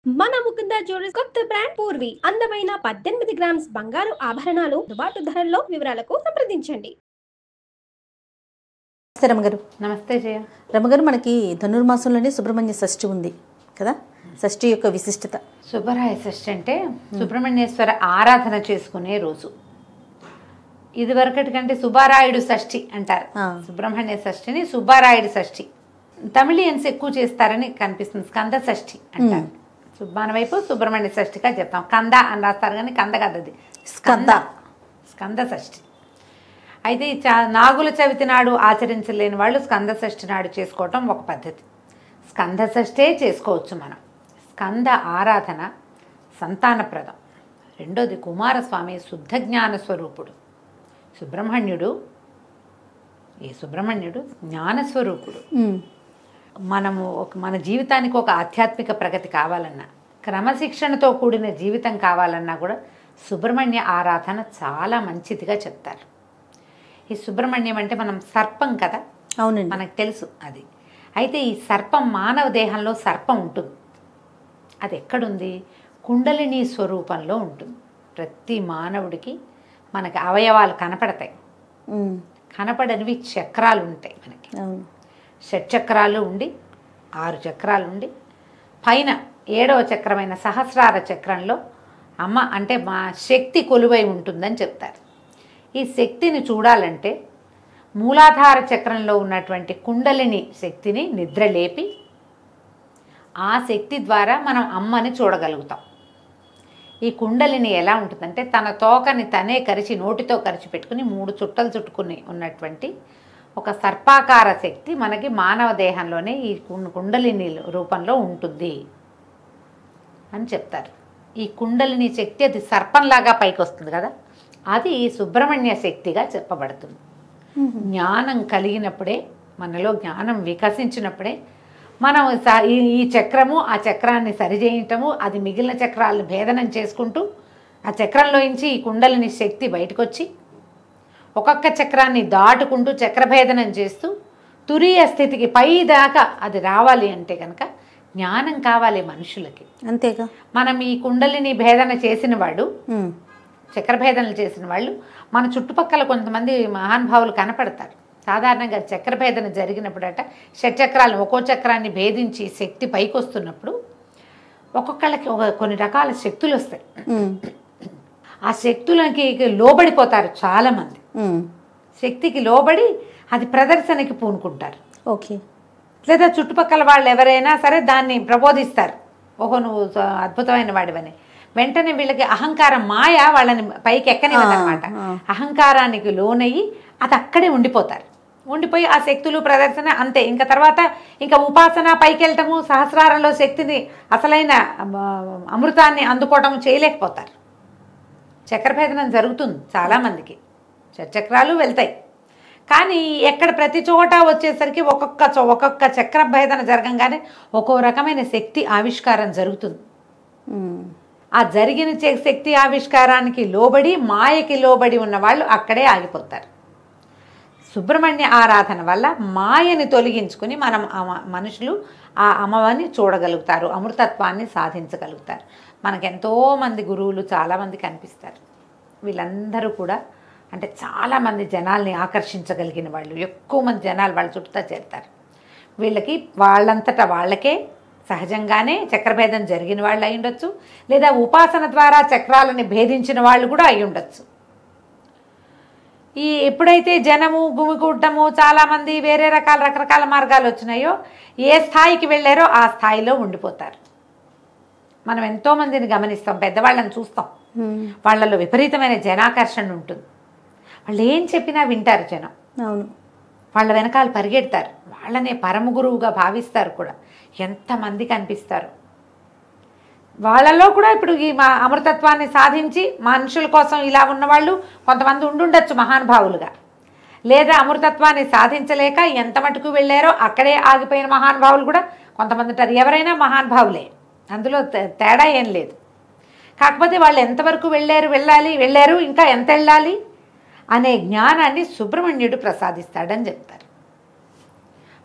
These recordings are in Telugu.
మన ముకుంద జ్యువెలర్స్ కొత్త బ్రాండ్ పూర్వి అందమైన 18 గ్రామ్స్ బంగారు ఆభరణాలు దుబాటు ధరల్లో వివరాలకు సంప్రదించండి. నమస్తే రమగారు. నమస్తే జయ. రమగారు, మనకి ధనుర్మాసంలోనే సుబ్రహ్మణ్య షష్ఠి ఉంది కదా. షష్ఠి యొక్క విశిష్టత. సుబ్బరాయ షష్ఠి అంటే సుబ్రహ్మణ్యేశ్వర ఆరాధన చేసుకునే రోజు. ఇదివరకటి కంటే సుబ్బారాయుడు షష్ఠి అంటారు. సుబ్రహ్మణ్య షష్ఠిని సుబ్బారాయుడు షష్ఠి. తమిళియన్స్ ఎక్కువ చేస్తారని కనిపిస్తుంది. స్కంద షష్ఠి అంటారు. మన వైపు సుబ్రహ్మణ్య షష్ఠిగా చెప్తాం. కంద అని రాస్తారు కానీ కంద కదది, స్కంద. స్కంద షష్ఠి. అయితే నాగుల చవితి నాడు ఆచరించలేని వాళ్ళు స్కంద షష్ఠి నాడు చేసుకోవటం ఒక పద్ధతి. స్కంద షష్ఠే చేసుకోవచ్చు మనం. స్కంద ఆరాధన సంతానప్రదం. రెండోది కుమారస్వామి శుద్ధ జ్ఞాన స్వరూపుడు. సుబ్రహ్మణ్యుడు జ్ఞానస్వరూపుడు. మనము మన జీవితానికి ఒక ఆధ్యాత్మిక ప్రగతి కావాలన్నా, క్రమశిక్షణతో కూడిన జీవితం కావాలన్నా కూడా సుబ్రహ్మణ్య ఆరాధన చాలా మంచిదిగా చెప్తారు. ఈ సుబ్రహ్మణ్యం అంటే మనం సర్పం కదా. అవునండి, మనకు తెలుసు అది. అయితే ఈ సర్పం మానవ దేహంలో సర్పం ఉంటుంది. అది ఎక్కడుంది? కుండలిని స్వరూపంలో ఉంటుంది. ప్రతి మానవుడికి మనకి అవయవాలు కనపడతాయి. కనపడనివి చక్రాలు ఉంటాయి మనకి. షట్చక్రాలు ఉండి 6 చక్రాలు ఉండి పైన 7వ చక్రమైన సహస్రార చక్రంలో అమ్మ అంటే మా శక్తి కొలువై ఉంటుందని చెప్తారు. ఈ శక్తిని చూడాలంటే మూలాధార చక్రంలో ఉన్నటువంటి కుండలిని శక్తిని నిద్రలేపి ఆ శక్తి ద్వారా మనం అమ్మని చూడగలుగుతాం. ఈ కుండలిని ఎలా ఉంటుందంటే తన తోకని తనే కరిచి నోటితో కరిచి పెట్టుకుని 3 చుట్టలు చుట్టుకుని ఉన్నటువంటి ఒక సర్పాకార శక్తి మనకి మానవ దేహంలోనే ఈ కుండలిని రూపంలో ఉంటుంది అని చెప్తారు. ఈ కుండలిని శక్తి అది సర్పంలాగా పైకి వస్తుంది కదా, అది సుబ్రహ్మణ్య శక్తిగా చెప్పబడుతుంది. జ్ఞానం కలిగినప్పుడే, మనలో జ్ఞానం వికసించినప్పుడే మనం ఈ చక్రము ఆ చక్రాన్ని సరిచేయటము, అది మిగిలిన చక్రాలను భేదనం చేసుకుంటూ ఆ చక్రంలోంచి ఈ కుండలిని శక్తి బయటకు వచ్చి ఒక్కొక్క చక్రాన్ని దాటుకుంటూ చక్రభేదనం చేస్తూ తురీయ స్థితికి పై దాకా అది రావాలి అంటే కనుక జ్ఞానం కావాలి మనుషులకి. అంతేగా. మనం ఈ కుండలిని భేదన చేసిన వాడు, చక్రభేదనలు చేసిన వాళ్ళు మన చుట్టుపక్కల కొంతమంది మహానుభావులు కనపడతారు. సాధారణంగా చక్రభేదన జరిగినప్పుడట షట్చక్రాలను ఒక్కో చక్రాన్ని భేదించి శక్తి పైకి వస్తున్నప్పుడు ఒక్కొక్కళ్ళకి కొన్ని రకాల శక్తులు వస్తాయి. ఆ శక్తులకి లోబడిపోతారు చాలామంది. శక్తికి లోబడి అది ప్రదర్శనకి పూనుకుంటారు. ఓకే. లేదా చుట్టుపక్కల వాళ్ళు ఎవరైనా సరే దాన్ని ప్రబోధిస్తారు, ఓహో నువ్వు అద్భుతమైన వాడివని. వెంటనే వీళ్ళకి అహంకారం మాయ వాళ్ళని పైకి ఎక్కనివ్వదన్నమాట. అహంకారానికి లోనయ్యి అది అక్కడే ఉండిపోతారు. ఉండిపోయి ఆ శక్తులు ప్రదర్శన అంతే. ఇంకా తర్వాత ఇంకా ఉపాసన పైకి వెళ్ళటము, సహస్రారంలో శక్తిని అసలైన అమృతాన్ని అందుకోవటం చేయలేకపోతారు. చక్రభేదనం జరుగుతుంది చాలామందికి, చక్రాలు వెళ్తాయి. కానీ ఎక్కడ ప్రతి చోట వచ్చేసరికి ఒక్కొక్క చక్రభేదన జరగంగానే ఒక్కో రకమైన శక్తి ఆవిష్కారం జరుగుతుంది. ఆ జరిగిన శక్తి ఆవిష్కారానికి లోబడి మాయకి లోబడి ఉన్న వాళ్ళు అక్కడే ఆగిపోతారు. సుబ్రహ్మణ్య ఆరాధన వల్ల మాయని తొలగించుకుని మనం మనుషులు ఆ అమ్మవారిని చూడగలుగుతారు, అమృతత్వాన్ని సాధించగలుగుతారు. మనకెంతోమంది గురువులు చాలామంది కనిపిస్తారు. వీళ్ళందరూ కూడా అంటే చాలామంది జనాల్ని ఆకర్షించగలిగిన వాళ్ళు, ఎక్కువ మంది జనాలు వాళ్ళ చుట్టూ చేరుతారు. వీళ్ళకి వాళ్ళంతటా వాళ్ళకే సహజంగానే చక్రభేదం జరిగిన వాళ్ళు అయి ఉండొచ్చు, లేదా ఉపాసన ద్వారా చక్రాలని భేదించిన వాళ్ళు కూడా అయి ఉండొచ్చు. ఈ ఎప్పుడైతే జనము గుమికూడటము చాలామంది వేరే రకరకాల మార్గాలు వచ్చినాయో ఏ స్థాయికి వెళ్ళారో ఆ స్థాయిలో ఉండిపోతారు. మనం ఎంతోమందిని గమనిస్తాం, పెద్దవాళ్ళని చూస్తాం, వాళ్ళలో విపరీతమైన జనాకర్షణ ఉంటుంది. వాళ్ళు ఏం చెప్పినా వింటారు జనం. అవును, వాళ్ళ వెనకాల పరిగెడతారు, వాళ్ళనే పరమ గురువుగా భావిస్తారు కూడా. ఎంతమంది కనిపిస్తారు వాళ్ళలో కూడా. ఇప్పుడు ఈ అమృతత్వాన్ని సాధించి మనుషుల కోసం ఇలా ఉన్నవాళ్ళు కొంతమంది ఉండుండొచ్చు మహానుభావులుగా, లేదా అమృతత్వాన్ని సాధించలేక ఎంత మటుకు వెళ్ళారో అక్కడే ఆగిపోయిన మహానుభావులు కూడా కొంతమంది ఉంటారు. ఎవరైనా మహానుభావులే, అందులో తేడా ఏం లేదు. కాకపోతే వాళ్ళు ఎంతవరకు వెళ్ళారు, ఇంకా ఎంత వెళ్ళాలి అనే జ్ఞానాన్ని సుబ్రహ్మణ్యుడు ప్రసాదిస్తాడని చెప్తారు.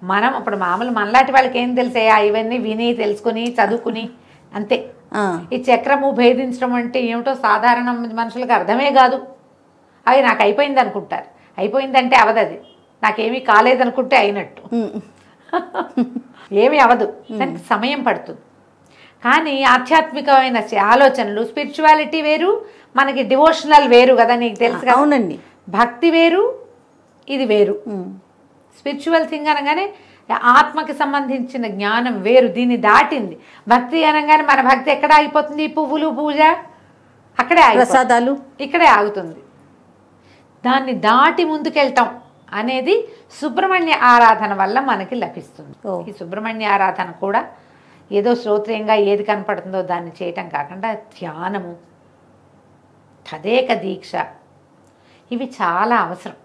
మనం ఇప్పుడు మామూలు మనలాంటి వాళ్ళకి ఏం తెలిసాయా? ఇవన్నీ విని తెలుసుకుని చదువుకుని అంతే. ఆ, ఈ చక్రము భేదించడం అంటే ఏమిటో సాధారణ మనుషులకు అర్థమే కాదు. అవి నాకు అయిపోయింది అనుకుంటారు. అయిపోయిందంటే అవదది. నాకేమీ కాలేదనుకుంటే అయినట్టు. ఏమీ అవదు, దానికి సమయం పడుతుంది. కానీ ఆధ్యాత్మికమైన ఆలోచనలు, స్పిరిచువాలిటీ వేరు, మనకి డివోషనల్ వేరు కదా, నీకు తెలుసు కదా. అవునండి. భక్తి వేరు, ఇది వేరు. స్పిరిచువల్ థింగ్ అనగానే ఆత్మకి సంబంధించిన జ్ఞానం వేరు, దీన్ని దాటింది. భక్తి అనగానే మన భక్తి ఎక్కడ ఆగిపోతుంది? పువ్వులు, పూజ అక్కడే ప్రసాదాలు ఇక్కడే ఆగుతుంది. దాన్ని దాటి ముందుకెళ్ళటం అనేది సుబ్రహ్మణ్య ఆరాధన వల్ల మనకి లభిస్తుంది. ఈ సుబ్రహ్మణ్య ఆరాధన కూడా ఏదో శ్రోత్రియంగా ఏది కనపడుతుందో దాన్ని చేయటం కాకుండా ధ్యానము, తదేక దీక్ష, ఇవి చాలా అవసరం.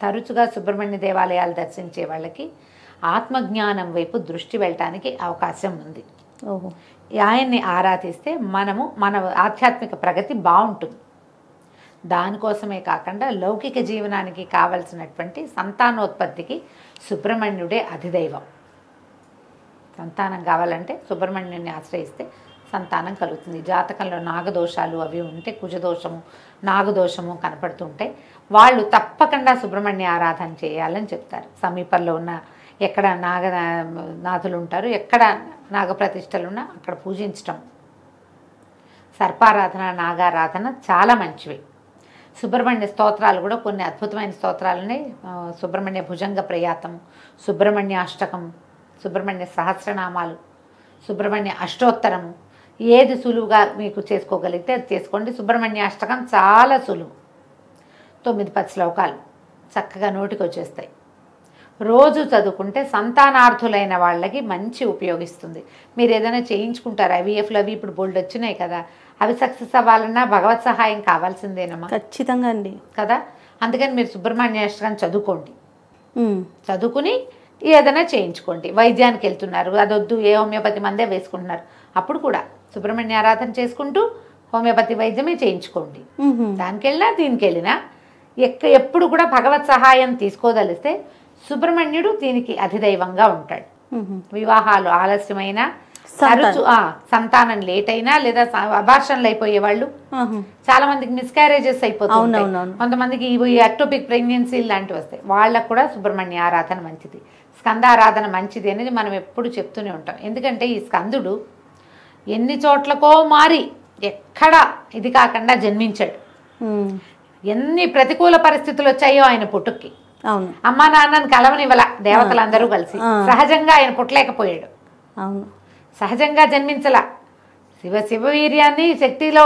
తరచుగా సుబ్రహ్మణ్య దేవాలయాలు దర్శించే వాళ్ళకి ఆత్మజ్ఞానం వైపు దృష్టి వెళ్ళటానికి అవకాశం ఉంది. ఆయన్ని ఆరాధిస్తే మన ఆధ్యాత్మిక ప్రగతి బాగుంటుంది. దానికోసమే కాకుండా లౌకిక జీవనానికి కావలసినటువంటి సంతానోత్పత్తికి సుబ్రహ్మణ్యుడే అధిదైవం. సంతానం కావాలంటే సుబ్రహ్మణ్యుని ఆశ్రయిస్తే సంతానం కలుగుతుంది. జాతకంలో నాగదోషాలు అవి ఉంటే, కుజదోషము, నాగదోషము కనపడుతుంటాయి, వాళ్ళు తప్పకుండా సుబ్రహ్మణ్య ఆరాధన చేయాలని చెప్తారు. సమీపంలో ఉన్న ఎక్కడ నాగనాథులు ఉంటారు, ఎక్కడ నాగప్రతిష్టలున్నా అక్కడ పూజించటం. సర్పారాధన, నాగారాధన చాలా మంచివి. సుబ్రహ్మణ్య స్తోత్రాలు కూడా కొన్ని అద్భుతమైన స్తోత్రాలున్నాయి. సుబ్రహ్మణ్య భుజంగ ప్రయాతము, సుబ్రహ్మణ్య అష్టకం, సుబ్రహ్మణ్య సహస్రనామాలు, సుబ్రహ్మణ్య అష్టోత్తరము, ఏది సులువుగా మీకు చేసుకోగలిగితే అది చేసుకోండి. సుబ్రహ్మణ్య అష్టకం చాలా సులువు, 9-10 శ్లోకాలు చక్కగా నోటికి వచ్చేస్తాయి. రోజు చదువుకుంటే సంతానార్థులైన వాళ్ళకి మంచి ఉపయోగిస్తుంది. మీరు ఏదైనా చేయించుకుంటారు, IVFలు అవి ఇప్పుడు బోల్డ్ వచ్చినాయి కదా, అవి సక్సెస్ అవ్వాలన్నా భగవత్ సహాయం కావాల్సిందేనమ్మా. ఖచ్చితంగా అండి కదా. అందుకని మీరు సుబ్రహ్మణ్య అష్టకం చదువుకోండి. చదువుకుని ఏదైనా చేయించుకోండి. వైద్యానికి వెళ్తున్నారు, అదొద్దు, ఏ హోమియోపతి మందే వేసుకుంటున్నారు, అప్పుడు కూడా సుబ్రహ్మణ్య ఆరాధన చేసుకుంటూ హోమియోపతి వైద్యమే చేయించుకోండి. దానికి వెళ్ళినా దీనికి వెళ్ళినా ఎప్పుడు కూడా భగవత్ సహాయం తీసుకోదలిస్తే సుబ్రహ్మణ్యుడు దీనికి అధిదైవంగా ఉంటాడు. వివాహాలు ఆలస్యమైనా, తరచు సంతానం లేట్ అయినా, లేదా అబార్షన్లు అయిపోయే వాళ్ళు చాలా మందికి మిస్క్యారేజెస్ అయిపోతుంది, కొంతమందికి ఎక్టోపిక్ ప్రెగ్నెన్సీ లాంటివి వస్తాయి, వాళ్ళకు కూడా సుబ్రహ్మణ్య ఆరాధన మంచిది, స్కందారాధన మంచిది అనేది మనం ఎప్పుడు చెప్తూనే ఉంటాం. ఎందుకంటే ఈ స్కందుడు ఎన్ని చోట్లకో మారి ఎక్కడ ఇది కాకుండా జన్మించాడు. ఎన్ని ప్రతికూల పరిస్థితులు వచ్చాయో ఆయన పుట్టుక్కి, అమ్మా నాన్నని కలవనివ్వల దేవతలందరూ కలిసి, సహజంగా ఆయన పుట్టలేకపోయాడు, సహజంగా జన్మించలా. శివవీర్యాన్ని శక్తిలో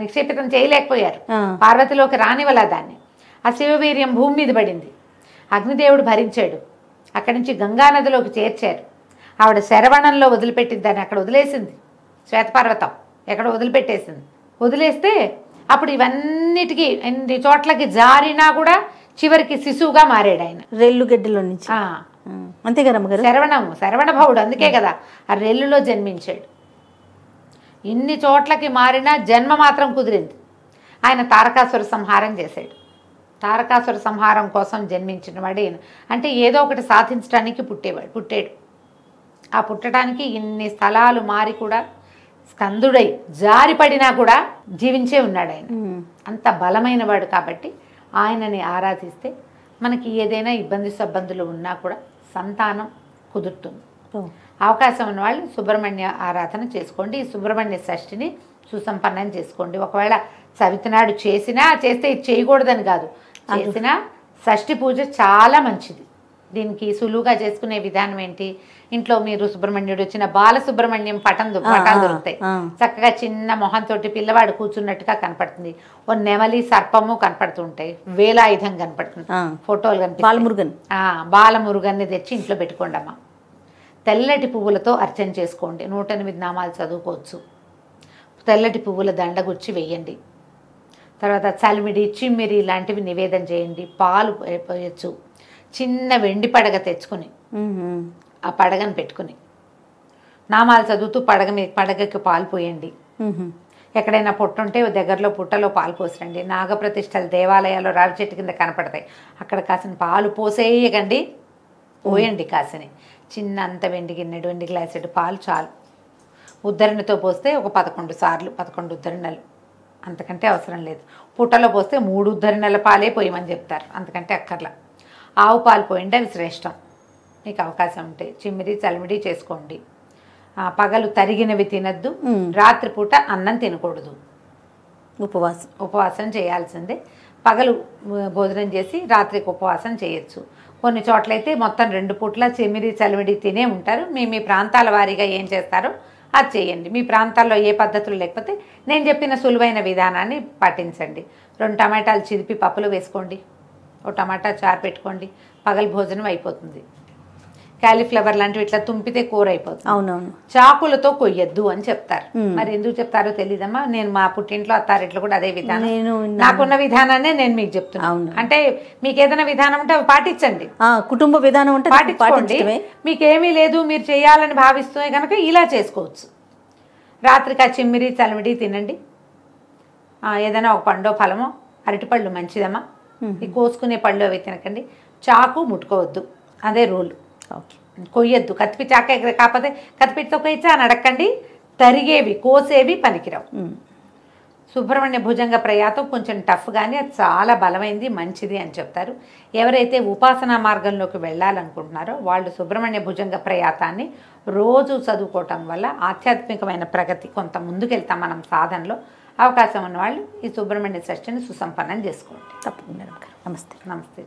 నిక్షేపితం చేయలేకపోయారు, పార్వతిలోకి రానివ్వలా దాన్ని. ఆ శివవీర్యం భూమి మీద పడింది, అగ్నిదేవుడు భరించాడు, అక్కడి నుంచి గంగానదిలోకి చేర్చారు. ఆవిడ శరవణంలో వదిలిపెట్టింది, దాన్ని అక్కడ వదిలేసింది, శ్వేతపర్వతం ఎక్కడ వదిలిపెట్టేసింది. వదిలేస్తే అప్పుడు ఇవన్నిటికీ ఎన్ని చోట్లకి జారినా కూడా చివరికి శిశువుగా మారాడు ఆయన, రెల్లుగడ్డలో నుంచి. అంతే కదా శరవణ భవుడు, అందుకే కదా ఆ రెల్లులో జన్మించాడు. ఇన్ని చోట్లకి మారినా జన్మ మాత్రం కుదిరింది. ఆయన తారకాసుర సంహారం చేశాడు. తారకాసుర సంహారం కోసం జన్మించిన వాడు ఈయన. అంటే ఏదో ఒకటి సాధించడానికి పుట్టాడు. ఆ పుట్టడానికి ఇన్ని స్థలాలు మారి కూడా స్కందుడై జారిపడినా కూడా జీవించే ఉన్నాడు ఆయన. అంత బలమైన వాడు కాబట్టి ఆయనని ఆరాధిస్తే మనకి ఏదైనా ఇబ్బందులు ఉన్నా కూడా సంతానం కుదురుతుంది. అవకాశం ఉన్న వాళ్ళు సుబ్రహ్మణ్య ఆరాధన చేసుకోండి. ఈ సుబ్రహ్మణ్య షష్ఠిని సుసంపన్నం చేసుకోండి. ఒకవేళ చవితినాడు చేస్తే ఇది చేయకూడదని కాదు, చేసినా షష్ఠి పూజ చాలా మంచిది. దీనికి సులువుగా చేసుకునే విధానం ఏంటి, ఇంట్లో మీరు సుబ్రహ్మణ్యుడు వచ్చిన బాలసుబ్రహ్మణ్యం పటాలు దొరుకుతాయి. చక్కగా చిన్న మొహంతో పిల్లవాడు కూర్చున్నట్టుగా కనపడుతుంది. ఓ నెమలి సర్పము కనపడుతుంటాయి, వేలాయుధం కనపడుతుంది, ఫోటోలు కనిపిస్తాయి. బాలమురుగన్ని తెచ్చి ఇంట్లో పెట్టుకోండి అమ్మ. తెల్లటి పువ్వులతో అర్చన చేసుకోండి. 108 నామాలు చదువుకోవచ్చు. తెల్లటి పువ్వుల దండ గుచ్చి వేయండి. తర్వాత చలిమిడి, చిమ్మిరి లాంటివి నివేదన చేయండి. పాలు పోయచ్చు. చిన్న వెండి పడగ తెచ్చుకుని ఆ పడగను పెట్టుకుని నామాలు చదువుతూ పడగకి పాలు పోయండి. ఎక్కడైనా పుట్ట ఉంటే దగ్గరలో పుట్టలో పాలు పోసిరండి. నాగప్రతిష్టలు దేవాలయాల్లో రావి చెట్టు కింద కనపడతాయి, అక్కడ కాసిన పాలు పోసేయకండి, పోయండి కాసిని. చిన్న అంత వెండి గిన్నెడు, వెండి గ్లాసెడు పాలు చాలు ఉద్ధరణతో పోస్తే ఒక 11 సార్లు 11 ఉద్ధరణలు, అంతకంటే అవసరం లేదు. పుట్టలో పోస్తే 3 ఉద్ధరణల పాలే పోయమని చెప్తారు, అంతకంటే అక్కర్లా. ఆవు పాలు పోయింటే అవి శ్రేష్టం. మీకు అవకాశం ఉంటే చిమ్మిడి చలిమిడి చేసుకోండి. పగలు తరిగినవి తినద్దు, రాత్రిపూట అన్నం తినకూడదు, ఉపవాసం చేయాల్సిందే. పగలు భోజనం చేసి రాత్రికి ఉపవాసం చేయొచ్చు. కొన్ని చోట్లయితే మొత్తం 2 పూట్ల చిమ్మిడి చలిమిడి తినే ఉంటారు. మీ ప్రాంతాల వారీగా ఏం చేస్తారో అది చేయండి. మీ ప్రాంతాల్లో ఏ పద్ధతులు లేకపోతే నేను చెప్పిన సులువైన విధానాన్ని పాటించండి. 2 టమాటాలు చిదిపి పప్పులో వేసుకోండి, ఒక టమాటా చారు పెట్టుకోండి, పగలు భోజనం అయిపోతుంది. క్యాలీఫ్లవర్ లాంటివి ఇట్లా తుంపితే కూర అయిపోతుంది. అవునవును. చాకులతో కొయ్యొద్దు అని చెప్తారు. మరి ఎందుకు చెప్తారో తెలీదమ్మా. నేను మా పుట్టింట్లో అత్తారింట్లో కూడా అదే విధానం, నాకున్న విధానాన్ని నేను మీకు చెప్తున్నాను. అంటే మీకు ఏదైనా విధానం ఉంటే అవి పాటించండి, కుటుంబ విధానం ఉంటే పాటించుకోండి. మీకేమీ లేదు మీరు చేయాలని భావిస్తే కనుక ఇలా చేసుకోవచ్చు. రాత్రికి ఆ చిమ్మిరి చలిమిడి తినండి. ఏదైనా ఒక పండో ఫలమో, అరటిపళ్ళు మంచిదమ్మా, ఈ కోసుకునే పళ్ళు అవి తినకండి. చాకు ముట్టుకోవద్దు, అదే రూల్. కొయ్యొద్దు, కత్తిపి చాక కాకపోతే కత్తిపిటితో కొయ్యచ్చా అని అడగండి. తరిగేవి కోసేవి పనికిరావు. సుబ్రహ్మణ్య భుజంగ ప్రయాతం కొంచెం టఫ్, కానీ అది చాలా బలమైంది, మంచిది అని చెప్తారు. ఎవరైతే ఉపాసనా మార్గంలోకి వెళ్ళాలనుకుంటున్నారో వాళ్ళు సుబ్రహ్మణ్య భుజంగ ప్రయాతాన్ని రోజు చదువుకోవటం వల్ల ఆధ్యాత్మికమైన ప్రగతి కొంత ముందుకెళ్తాం మనం సాధనలో. అవకాశం ఉన్నవాళ్ళు ఈ సుబ్రహ్మణ్య షష్ఠిని సుసంపన్నం చేసుకోండి. తప్పకుండా. నమస్తే. నమస్తే.